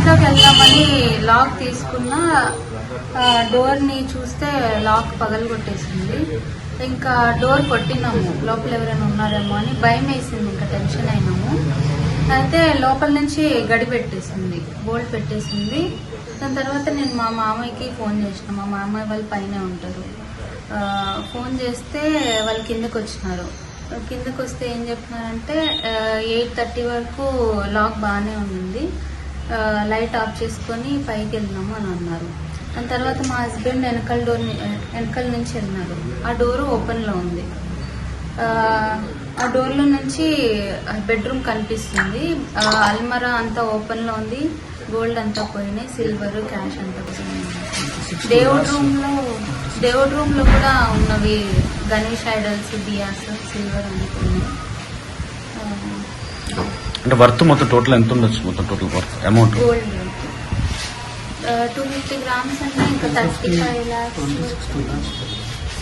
ఇంట్లోకి వెళ్దామని లాక్ తీసుకున్నా, డోర్ని చూస్తే లాక్ పగలగొట్టేసింది. ఇంకా డోర్ కొట్టినాము, లోపల ఎవరైనా ఉన్నారేమో అని భయం వేసింది, ఇంకా టెన్షన్ అయినాము. అయితే లోపల నుంచి గడి పెట్టేసింది, బోల్ట్ పెట్టేసింది. దాని తర్వాత నేను మా మామయ్యకి ఫోన్ చేసిన, మా మామయ్య వాళ్ళు పైనే ఉంటారు. ఫోన్ చేస్తే వాళ్ళు కిందకు వచ్చినారు. కిందకు వస్తే ఏం చెప్తున్నారంటే 8:30 వరకు లాక్ బాగానే ఉంది, లైట్ ఆఫ్ చేసుకొని పైకి వెళ్దాము అని అన్నారు. దాని తర్వాత మా హస్బెండ్ వెనకాల నుంచి వెళ్ళినారు. ఆ డోరు ఓపెన్లో ఉంది. ఆ డోర్లో నుంచి బెడ్రూమ్ కనిపిస్తుంది. అల్మరా అంతా ఓపెన్లో ఉంది, గోల్డ్ అంతా పోయినాయి, సిల్వర్ క్యాష్ అంతా పోయినాయి. దేవుడి రూమ్లో కూడా ఉన్నవి గణేష్ ఐడల్స్, దియాస్, సిల్వర్ అన్ని పోయినాయి. అంటే వర్త్ మొత్తం టోటల్ ఎంత ఉండొచ్చు? మొత్తం total worth amount gold 250 grams అంటే ఇంకా 35 lakhs.